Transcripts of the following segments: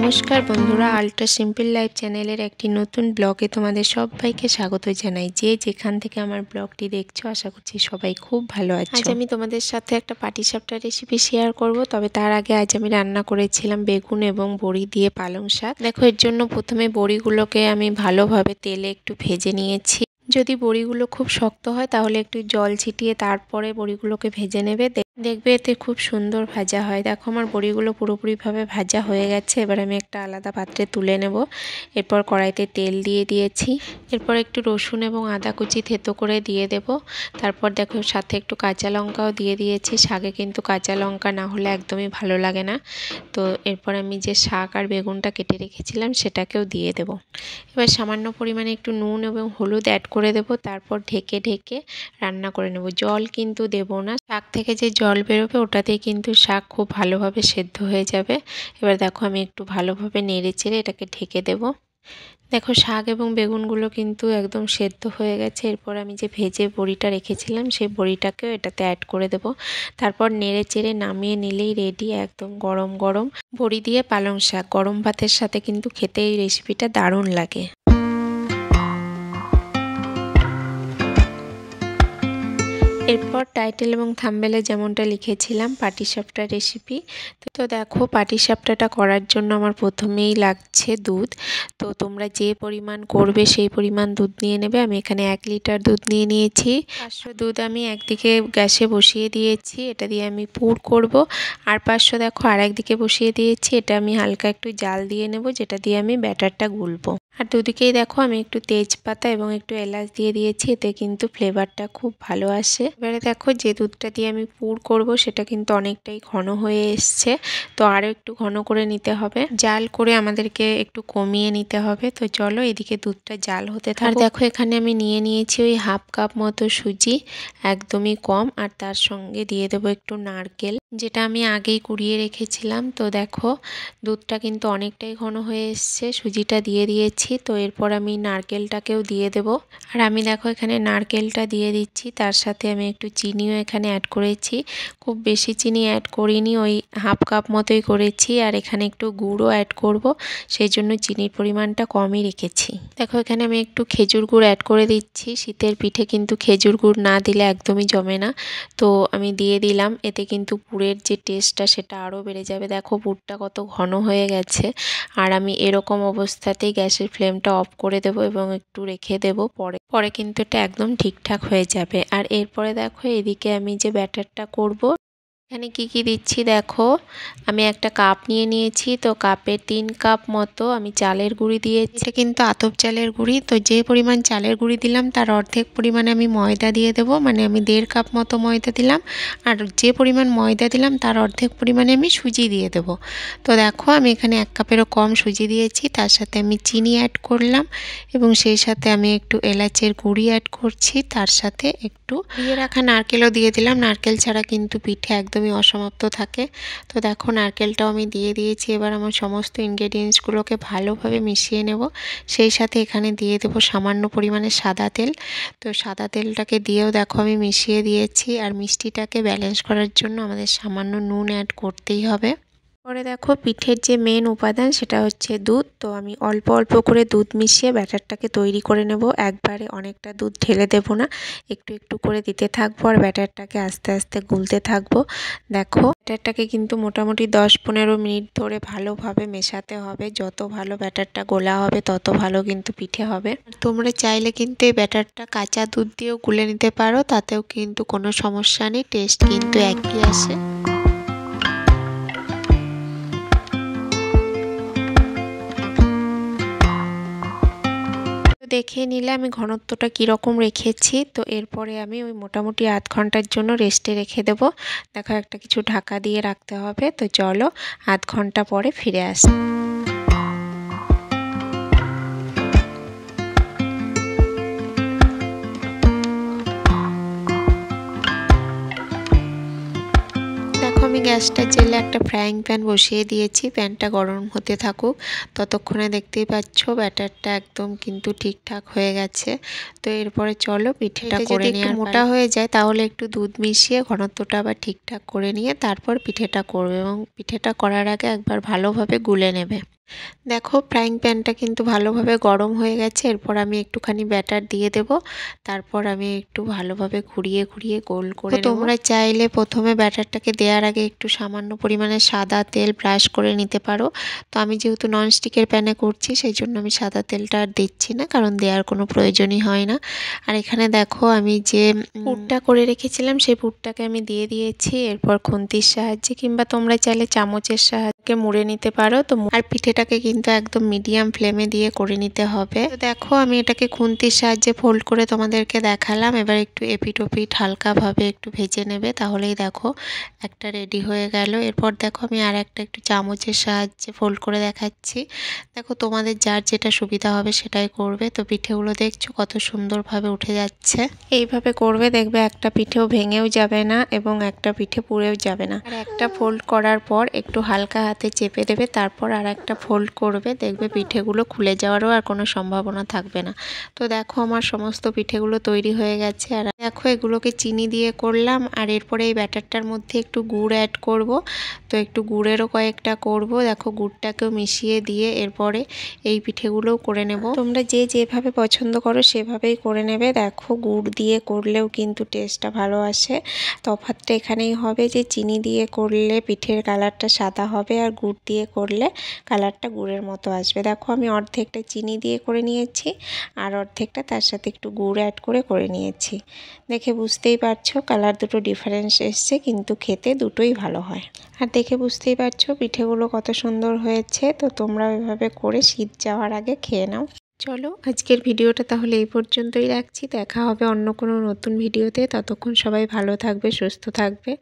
নমস্কার বন্ধুরা, ultra simple life চ্যানেলের একটি নতুন ব্লগে তোমাদের সবাইকে স্বাগত জানাই। যে যেখান থেকে আমার ব্লগটি দেখছো, আশা করছি সবাই খুব ভালো আছো। আজ আমি তোমাদের সাথে একটা পাটিসাপটা রেসিপি শেয়ার করব। তবে তার আগে আজ আমি রান্না করেছিলাম বেগুন এবং বড়ি দিয়ে পালং শাক। দেখো, এর জন্য প্রথমে বড়িগুলোকে আমি ভালোভাবে তেলে একটু ভেজে নিয়েছি। যদি বড়িগুলো খুব শক্ত হয় তাহলে একটু জল ছিটিয়ে তারপরে বড়িগুলোকে ভেজে নেবে, দেখবে এতে খুব সুন্দর ভাজা হয়। দেখো, আমার বড়িগুলো পুরোপুরিভাবে ভাজা হয়ে গেছে। এবার আমি একটা আলাদা পাত্রে তুলে নেব। এরপর কড়াইতে তেল দিয়ে দিয়েছি। এরপর একটু রসুন এবং আদা কুচি থেতো করে দিয়ে দেব। তারপর দেখো, সাথে একটু কাঁচা লঙ্কাও দিয়ে দিয়েছি। শাকে কিন্তু কাঁচা লঙ্কা না হলে একদমই ভালো লাগে না। তো এরপর আমি যে শাক আর বেগুনটা কেটে রেখেছিলাম সেটাকেও দিয়ে দেব। এবার সামান্য পরিমাণে একটু নুন এবং হলুদ অ্যাড করে দেব। তারপর ঢেকে ঢেকে রান্না করে নেব। জল কিন্তু দেব না, শাক থেকে যে জল বেরোবে ওটাতেই কিন্তু শাক খুব ভালোভাবে সেদ্ধ হয়ে যাবে। এবার দেখো, আমি একটু ভালোভাবে নেড়ে চেড়ে এটাকে ঢেকে দেব। দেখো, শাক এবং বেগুনগুলো কিন্তু একদম সেদ্ধ হয়ে গেছে। এরপর আমি যে ভেজে বড়িটা রেখেছিলাম সেই বড়িটাকেও এটাতে অ্যাড করে দেব। তারপর নেড়ে চেড়ে নামিয়ে নিলেই রেডি একদম গরম গরম বড়ি দিয়ে পালং শাক। গরম ভাতের সাথে কিন্তু খেতে এই রেসিপিটা দারুণ লাগে। এরপর টাইটেল এবং থাম্বনেলে যেমনটা লিখেছিলাম, পাটিসাপটা রেসিপি। তো দেখো, পাটিসাপটাটা করার জন্য আমার প্রথমেই লাগছে দুধ। তো তোমরা যে পরিমাণ করবে সেই পরিমাণ দুধ নিয়ে নেবে। আমি এখানে 1 লিটার দুধ নিয়ে নিয়েছি। 500 দুধ আমি একদিকে গ্যাসে বসিয়ে দিয়েছি, এটা দিয়ে আমি পুর করব। আর 500 দেখো আর একদিকে বসিয়ে দিয়েছি, এটা আমি হালকা একটু জাল দিয়ে নেব, যেটা দিয়ে আমি ব্যাটারটা গুলবো। আর দুদিকেই দেখো আমি একটু তেজপাতা এবং একটু এলাচ দিয়ে দিয়েছি, এতে কিন্তু ফ্লেভারটা খুব ভালো আসে। এবারে দেখো, যে দুধটা দিয়ে আমি পুর করব সেটা কিন্তু অনেকটাই ঘন হয়ে এসছে। তো আরও একটু ঘন করে নিতে হবে, জাল করে আমাদেরকে একটু কমিয়ে নিতে হবে। তো চলো, এদিকে দুধটা জাল হতে থাকে। আর দেখো, এখানে আমি নিয়ে নিয়েছি ওই হাফ কাপ মতো সুজি, একদমই কম। আর তার সঙ্গে দিয়ে দেবো একটু নারকেল, যেটা আমি আগেই কুড়িয়ে রেখেছিলাম। তো দেখো, দুধটা কিন্তু অনেকটাই ঘন হয়ে এসছে, সুজিটা দিয়ে দিয়েছি। তো এরপর আমি নারকেলটাকেও দিয়ে দেব। আর আমি দেখো এখানে নারকেলটা দিয়ে দিচ্ছি, তার সাথে আমি একটু চিনিও এখানে অ্যাড করেছি। খুব বেশি চিনি অ্যাড করিনি, ওই হাফ কাপ মতোই করেছি। আর এখানে একটু গুঁড়ও অ্যাড করব, সেই জন্য চিনির পরিমাণটা কমই রেখেছি। দেখো, এখানে আমি একটু খেজুর গুড় অ্যাড করে দিচ্ছি। শীতের পিঠে কিন্তু খেজুর গুড় না দিলে একদমই জমে না। তো আমি দিয়ে দিলাম, এতে কিন্তু পুরের যে টেস্টটা সেটা আরও বেড়ে যাবে। দেখো, পুরটা কত ঘন হয়ে গেছে। আর আমি এরকম অবস্থাতেই গ্যাসের ফ্লেমটা অফ করে দেব এবং একটু রেখে দেব। পরে কিন্তু এটা একদম ঠিকঠাক হয়ে যাবে। আর এরপরে দেখো, এদিকে আমি যে ব্যাটারটা করব, এখানে কি দিচ্ছি দেখো। আমি একটা কাপ নিয়ে নিয়েছি, তো কাপের 3 কাপ মতো আমি চালের গুঁড়ি দিয়েছি। এটা কিন্তু আতপ চালের গুঁড়ি। তো যে পরিমাণ চালের গুঁড়ি দিলাম তার অর্ধেক পরিমাণে আমি ময়দা দিয়ে দেবো, মানে আমি 1.5 কাপ মতো ময়দা দিলাম। আর যে পরিমাণ ময়দা দিলাম তার অর্ধেক পরিমাণে আমি সুজি দিয়ে দেবো। তো দেখো, আমি এখানে 1 কাপেরও কম সুজি দিয়েছি, তার সাথে আমি চিনি অ্যাড করলাম এবং সেই সাথে আমি একটু এলাচের গুঁড়ি অ্যাড করছি, তার সাথে একটু দিয়ে রাখা নারকেলও দিয়ে দিলাম। নারকেল ছাড়া কিন্তু পিঠে একদমই অসমাপ্ত থাকে। তো দেখো, নারকেলটাও আমি দিয়ে দিয়েছি। এবার আমার সমস্ত ইনগ্রেডিয়েন্টসগুলোকে ভালোভাবে মিশিয়ে নেব। সেই সাথে এখানে দিয়ে দেবো সামান্য পরিমাণে সাদা তেল। তো সাদা তেলটাকে দিয়েও দেখো আমি মিশিয়ে দিয়েছি। আর মিষ্টিটাকে ব্যালেন্স করার জন্য আমাদের সামান্য নুন অ্যাড করতেই হবে। পরে দেখো, পিঠের যে মেন উপাদান সেটা হচ্ছে দুধ। তো আমি অল্প অল্প করে দুধ মিশিয়ে ব্যাটারটাকে তৈরি করে নেব। একবারে অনেকটা দুধ ঢেলে দেব না, একটু একটু করে দিতে থাকবো আর ব্যাটারটাকে আস্তে আস্তে গুলতে থাকবো। দেখো, ব্যাটারটাকে কিন্তু মোটামুটি 10-15 মিনিট ধরে ভালোভাবে মেশাতে হবে। যত ভালো ব্যাটারটা গোলা হবে তত ভালো কিন্তু পিঠে হবে। তোমরা চাইলে কিন্তু এই ব্যাটারটা কাঁচা দুধ দিয়েও গুলে নিতে পারো, তাতেও কিন্তু কোনো সমস্যা নেই, টেস্ট কিন্তু একই আসে। দেখে নিলে আমি ঘনত্বটা কীরকম রেখেছি। তো এরপরে আমি ওই মোটামুটি আধ ঘন্টার জন্য রেস্টে রেখে দেব। দেখো, একটা কিছু ঢাকা দিয়ে রাখতে হবে। তো চলো, আধ ঘন্টা পরে ফিরে আসি। আমি গ্যাসটা জেলে একটা ফ্রাইং প্যান বসিয়ে দিয়েছি। প্যানটা গরম হতে থাকুক, ততক্ষণে দেখতেই পাচ্ছ ব্যাটারটা একদম কিন্তু ঠিকঠাক হয়ে গেছে। তো এরপরে চলো পিঠেটা করে নিয়ে, মোটা হয়ে যায় তাহলে একটু দুধ মিশিয়ে ঘনত্বটা আবার ঠিকঠাক করে নিয়ে তারপর পিঠেটা করবে এবং পিঠেটা করার আগে একবার ভালোভাবে গুলে নেবে। দেখো ফ্রাইং প্যানটা কিন্তু ভালোভাবে গরম হয়ে গেছে। এরপর আমি একটুখানি ব্যাটার দিয়ে দেব। তারপর আমি একটু ভালোভাবে ঘুরিয়ে ঘুরিয়ে গোল করে নেব। তোমরা চাইলে প্রথমে ব্যাটারটাকে দেওয়ার আগে একটু সামান্য পরিমাণে সাদা তেল ব্রাশ করে নিতে পারো। তো আমি যেহেতু ননস্টিকের প্যানে করছি সেই জন্য আমি সাদা তেলটা আর দিচ্ছি না, কারণ দেওয়ার কোনো প্রয়োজনই হয় না। আর এখানে দেখো আমি যে পুরটা করে রেখেছিলাম সেই পুরটাকে আমি দিয়ে দিয়েছি। এরপর খুন্তির সাহায্যে কিংবা তোমরা চাইলে চামচের সাহায্যে মুড়ে নিতে পারো। তো আর পিঠেটাকে কিন্তু একদম মিডিয়াম ফ্লেমে দিয়ে করে নিতে হবে। তো দেখো আমি এটাকে খুন্তির সাহায্যে ফোল্ড করে তোমাদেরকে দেখালাম। এবার একটু এপিট ওপিট হালকাভাবে একটু ভেজে নেবে, তাহলেই দেখো একটা রেডি হয়ে গেল। এরপর দেখো আমি আর একটা একটু চামচের সাহায্যে ফোল্ড করে দেখাচ্ছি। দেখো তোমাদের যার যেটা সুবিধা হবে সেটাই করবে। তো পিঠেগুলো দেখছো কত সুন্দরভাবে উঠে যাচ্ছে। এইভাবে করবে, দেখবে একটা পিঠেও ভেঙেও যাবে না এবং একটা পিঠে পুড়েও যাবে না। আর একটা ফোল্ড করার পর একটু হালকা হাতে চেপে দেবে, তারপর আর একটা ফোল্ড করবে, দেখবে পিঠেগুলো খুলে যাওয়ারও আর কোনো সম্ভাবনা থাকবে না। তো দেখো আমার সমস্ত পিঠেগুলো তৈরি হয়ে গেছে। আর দেখো এগুলোকে চিনি দিয়ে করলাম। আর এরপরে এই ব্যাটারটার মধ্যে একটু গুড় অ্যাড করব। তো একটু গুড়েরও কয়েকটা করব। দেখো গুড়টাকেও মিশিয়ে দিয়ে এরপরে এই পিঠেগুলোও করে নেব। তোমরা যে যেভাবে পছন্দ করো সেভাবেই করে নেবে। দেখো গুড় দিয়ে করলেও কিন্তু টেস্টটা ভালো আসে। তফাৎটা এখানেই হবে যে চিনি দিয়ে করলে পিঠের কালারটা সাদা হবে, আর গুড় দিয়ে করলে কালারটা গুড়ের মতো আসবে। দেখো আমি অর্ধেকটা চিনি দিয়ে করে নিয়েছি আর অর্ধেকটা তার সাথে একটু গুড় অ্যাড করে নিয়েছি। দেখে বুঝতেই পারছো কালার দুটো ডিফারেন্স এসছে, কিন্তু খেতে দুটোই ভালো হয়। আর দেখে বুঝতেই পারছো পিঠেগুলো কত সুন্দর হয়েছে। তো তোমরা এভাবে করে শীত যাওয়ার আগে খেয়ে নাও। চলো আজকের ভিডিওটা তাহলে এই পর্যন্তই রাখছি। দেখা হবে অন্য কোনো নতুন ভিডিওতে। ততক্ষণ সবাই ভালো থাকবে, সুস্থ থাকবে।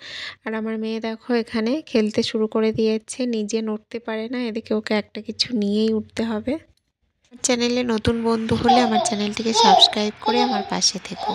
আর আমার মেয়ে দেখো এখানে খেলতে শুরু করে দিয়েছে, নিজে নড়তে পারে না, এদিকে ওকে একটা কিছু নিয়েই উঠতে হবে। চ্যানেলে নতুন বন্ধু হলে আমার চ্যানেলটিকে সাবস্ক্রাইব করে আমার পাশে থেকো।